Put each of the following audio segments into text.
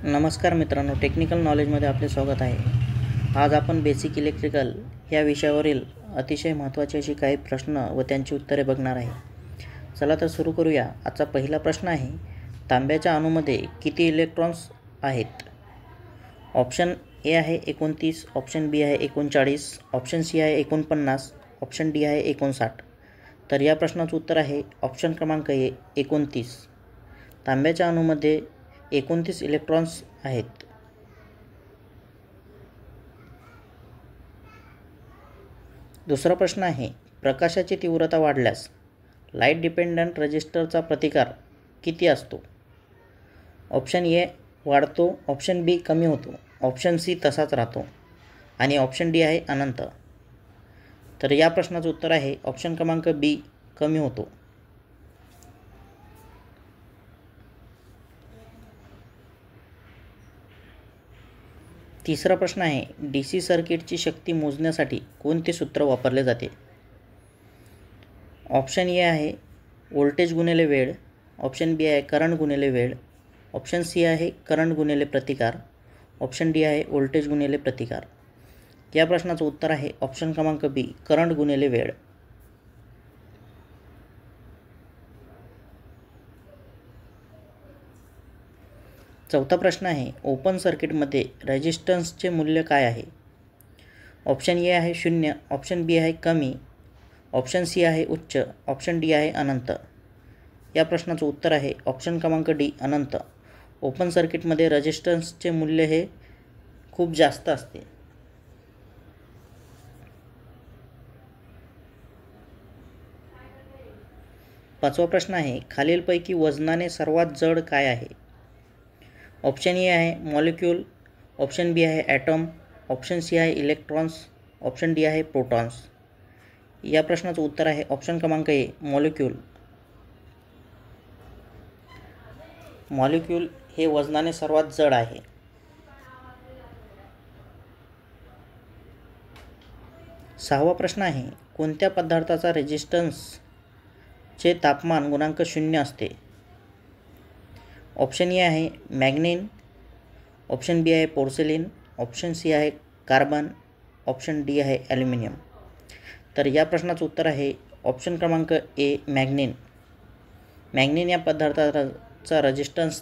नमस्कार मित्रांनो, टेक्निकल नॉलेजमध्ये आपले स्वागत आहे. आज आपण बेसिक इलेक्ट्रिकल या विषयावरील अतिशय महत्त्वाची अशी काही प्रश्न व त्यांची उत्तरे बघणार आहे. चला तर सुरू करूया. आजचा पहिला प्रश्न आहे, तांब्याच्या अणूमध्ये किती इलेक्ट्रॉन्स आहेत? ऑप्शन ए आहे 29, ऑप्शन बी आहे 39, ऑप्शन सी आहे 49, ऑप्शन डी आहे 59. तर या प्रश्नाचं उत्तर आहे ऑप्शन क्रमांक ए 29. तांब्याच्या अणूमध्ये 29 इलेक्ट्रॉन्स आहेत. दुसरा प्रश्न आहे, प्रकाशाची तीव्रता वाढल्यास लाईट डिपेंडंट रेजिस्टरचा प्रतिकार किती असतो? ऑप्शन ए वाढतो, ऑप्शन बी कमी होतो, ऑप्शन सी तसाच राहतो आणि ऑप्शन डी आहे अनंत. तर या प्रश्नाचं उत्तर आहे ऑप्शन क्रमांक बी, कमी होतो. तिसरा प्रश्न आहे, DC सर्किटची शक्ती मोजण्यासाठी कोणते सूत्र वापरले जाते? ऑप्शन ए आहे व्होल्टेज गुणिले वेळ, ऑप्शन बी आहे करंट गुणिले वेळ, ऑप्शन सी आहे करंट गुणिले प्रतिकार, ऑप्शन डी आहे व्होल्टेज गुणिले प्रतिकार. या प्रश्नाचं उत्तर आहे ऑप्शन क्रमांक बी, करंट गुणिले वेळ. चौथा प्रश्न आहे, ओपन सर्किटमध्ये रेजिस्टन्सचे मूल्य काय आहे? ऑप्शन ए आहे 0, ऑप्शन बी आहे कमी, ऑप्शन सी आहे उच्च, ऑप्शन डी आहे अनंत. या प्रश्नाचं उत्तर आहे ऑप्शन क्रमांक डी, अनंत. ओपन सर्किटमध्ये रेजिस्टन्सचे मूल्य हे खूप जास्त असते. पाचवा प्रश्न आहे, खालीलपैकी वजनाने सर्वात जड काय आहे? ऑप्शन ए आहे मॉलिक्यूल, ऑप्शन बी आहे ॲटम, ऑप्शन सी आहे इलेक्ट्रॉन्स, ऑप्शन डी आहे प्रोटॉन्स. या प्रश्नाचं उत्तर आहे ऑप्शन क्रमांक ए, मॉलिक्यूल. मॉलिक्यूल हे वजनाने सर्वात जड आहे. सहावा प्रश्न आहे, कोणत्या पदार्थाचा रेजिस्टन्सचे तापमान गुणांक 0 असते? ऑप्शन ए आहे मॅग्नीन, ऑप्शन बी आहे पोर्सेलिन, ऑप्शन सी आहे कार्बन, ऑप्शन डी आहे ॲल्युमिनियम. तर या प्रश्नाचं उत्तर आहे ऑप्शन क्रमांक ए, मॅग्नीन. मॅग्नीन या पदार्थाचा रेजिस्टन्स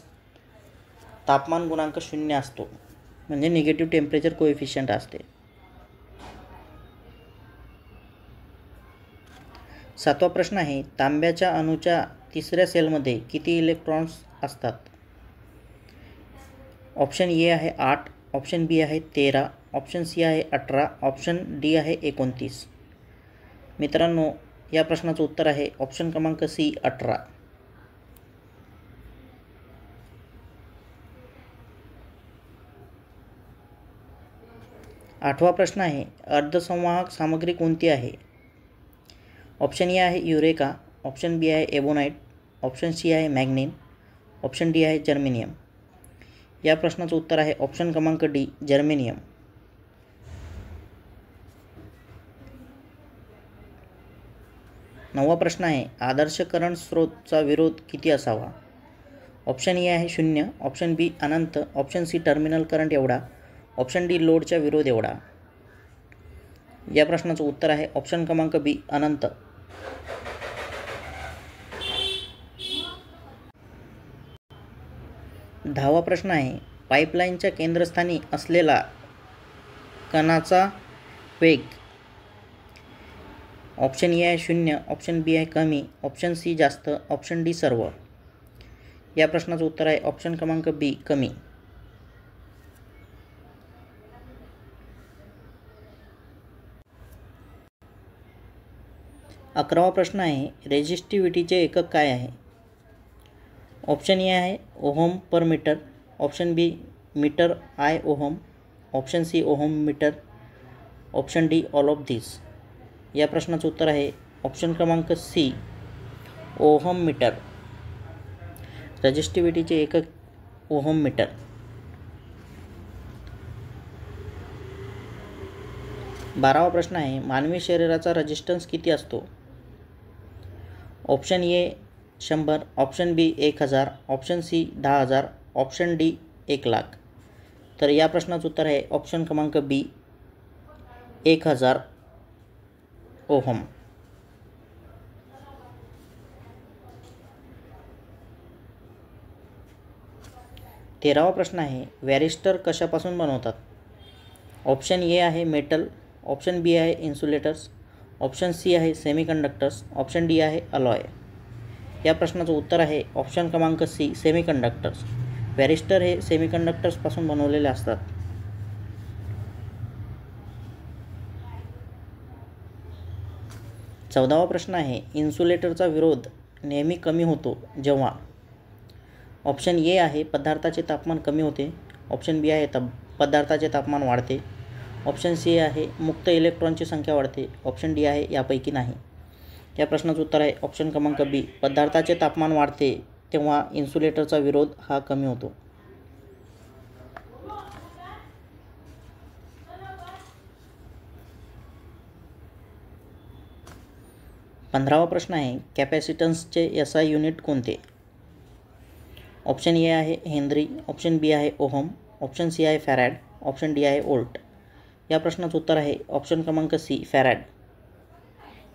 तापमान गुणांक 0 असतो, म्हणजे निगेटिव्ह टेम्परेचर कोएफिशियंट असते. सातवा प्रश्न आहे, तांब्याच्या अणूच्या तिसऱ्या सेलमध्ये किती इलेक्ट्रॉन्स असतात? ऑप्शन ए आहे 8, ऑप्शन बी आहे 13, ऑप्शन सी आहे 18, ऑप्शन डी आहे 29. मित्रांनो, या प्रश्नाचं उत्तर आहे ऑप्शन क्रमांक सी, 18. आठवा प्रश्न आहे, अर्धसंवाहक सामग्री कोणती आहे? ऑप्शन ए आहे युरेका, ऑप्शन बी आहे एबोनाइट, ऑप्शन सी आहे मॅग्नीन, ऑप्शन डी आहे जर्मेनियम. या प्रश्नाचं उत्तर आहे ऑप्शन क्रमांक डी, जर्मेनियम. नववा प्रश्न आहे, आदर्श करंट स्रोतचा विरोध किती असावा? ऑप्शन ए आहे 0, ऑप्शन बी अनंत, ऑप्शन सी टर्मिनल करंट एवढा, ऑप्शन डी लोडच्या विरोध एवढा. या प्रश्नाचं उत्तर आहे ऑप्शन क्रमांक बी, अनंत. 10वा प्रश्न आहे, पाईपलाईनच्या केंद्रस्थानी असलेला कणाचा वेग. ऑप्शन ए आहे 0, ऑप्शन बी आहे कमी, ऑप्शन सी जास्त, ऑप्शन डी सर्व. या प्रश्नाचं उत्तर आहे ऑप्शन क्रमांक बी, कमी. 11वा प्रश्न आहे, रेजिस्टिव्हिटीचे एकक काय आहे? ऑप्शन ए आहे ohm per meter, option B meter आय ohm, option C ohm meter, option D all of this. या प्रश्नाचं उत्तर आहे ऑप्शन क्रमांक सी, ओहम मीटर. रेजिस्टिव्हिटीचे एकक ओहम मीटर. 12वा प्रश्न आहे, मानवी शरीराचा रेजिस्टन्स किती असतो? Option A 100, option B 1000, option C 10,000, option D 1,00,000. तर या प्रश्नाचं उत्तर आहे ऑप्शन क्रमांक बी 1,000 ओहम. 13वा प्रश्न आहे वॅरिस्टर कशापासून बनवतात. ऑप्शन ए आहे मेटल, ऑप्शन बी आहे इन्सुलेटर्स, ऑप्शन सी आहे सेमीकंडक्टर्स, ऑप्शन डी आहे अलॉय. या प्रश्नाचं उत्तर आहे ऑप्शन क्रमांक सी सेमीकंडक्टर्स. वॅरिस्टर हे सेमीकंडक्टर्सपासून बनवलेले असतात. 14वा प्रश्न आहे इन्सुलेटरचा विरोध नेहमी कमी होतो जेव्हा. ऑप्शन ए आहे पदार्थाचे तापमान कमी होते, ऑप्शन बी आहे पदार्थाचे तापमान वाढते, ऑप्शन सी आहे मुक्त इलेक्ट्रॉनची संख्या वाढते, ऑप्शन डी आहे यापैकी नाही. या प्रश्नाचं उत्तर आहे ऑप्शन क्रमांक बी पदार्थाचे तापमान वाढते तेव्हा इन्सुलेटरचा विरोध हा कमी होतो. 15वा प्रश्न आहे कॅपॅसिटन्सचे एसआय युनिट कोणते. ऑप्शन ए आहे हेनरी, ऑप्शन बी आहे ओहम, ऑप्शन सी आहे फॅरॅड, ऑप्शन डी आहे वोल्ट. या प्रश्नाचं उत्तर आहे ऑप्शन क्रमांक सी फॅरॅड.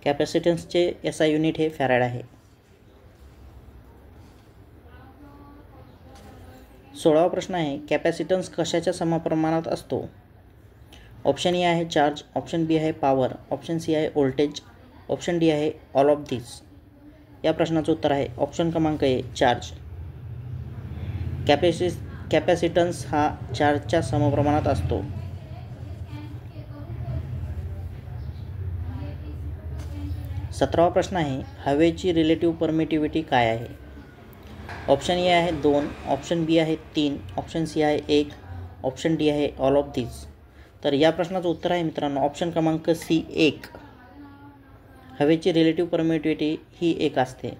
कॅपॅसिटन्सचे एसआय युनिट हे फॅरॅड आहे. 16वा प्रश्न आहे कॅपॅसिटन्स कशाच्या समप्रमाणात असतो. ऑप्शन ए आहे चार्ज, ऑप्शन बी आहे पॉवर, ऑप्शन सी आहे व्होल्टेज, ऑप्शन डी आहे ऑल ऑफ दिस. या प्रश्नाचं उत्तर आहे ऑप्शन क्रमांक ए चार्ज. कॅपॅसिटन्स हा चार्जच्या समप्रमाणात असतो. 17वा प्रश्न आहे हवेची रिलेटिव्ह परमिटिव्हिटी काय आहे. ऑप्शन ए आहे 2, ऑप्शन बी आहे 3, ऑप्शन सी आहे 1, ऑप्शन डी आहे ऑल ऑफ दिस. तर या प्रश्नाचं उत्तर आहे मित्रांनो ऑप्शन क्रमांक सी 1. हवेची रिलेटिव्ह परमिटिव्हिटी ही 1 असते.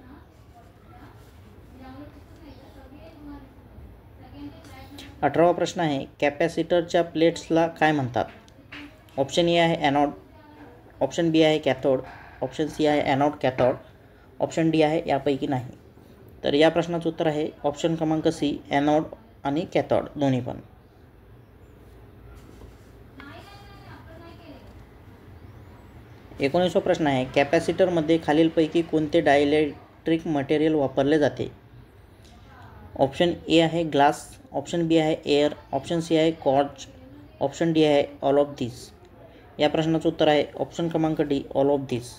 18वा प्रश्न आहे कॅपॅसिटरच्या प्लेट्सला काय म्हणतात. ऑप्शन ए आहे ॲनोड, ऑप्शन बी आहे कॅथोड, ऑप्शन सी आहे ॲनोड कॅथोड, ऑप्शन डी आहे यापैकी नाही. तर या प्रश्नाचं उत्तर आहे ऑप्शन क्रमांक सी ॲनोड आणि कॅथोड दोन्ही पण. 19वा प्रश्न आहे कॅपॅसिटरमध्ये खालीलपैकी कोणते डायइलेक्ट्रिक मटेरियल वापरले जाते. ऑप्शन ए आहे ग्लास, ऑप्शन बी आहे एअर, ऑप्शन सी आहे कॉर्च, ऑप्शन डी आहे ऑल ऑफ दिस. या प्रश्नाचं उत्तर आहे ऑप्शन क्रमांक डी ऑल ऑफ दिस.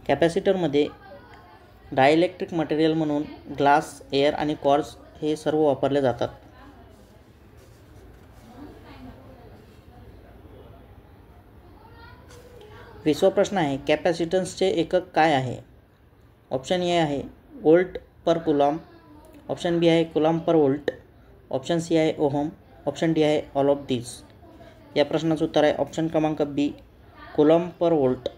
कॅपॅसिटरमध्ये डायइलेक्ट्रिक मटेरियल म्हणून ग्लास, एअर आणि कॉर्च हे सर्व वापरले जातात. 20वा प्रश्न आहे कॅपॅसिटन्सचे एकक काय आहे. ऑप्शन ए आहे वोल्ट पर कुलॉम, ऑप्शन बी आहे कुलॉम पर वोल्ट, ऑप्शन सी आहे ओहम, ऑप्शन डी आहे ऑल ऑफ दिस. या प्रश्नाचं उत्तर आहे ऑप्शन क्रमांक बी कुलॉम पर वोल्ट.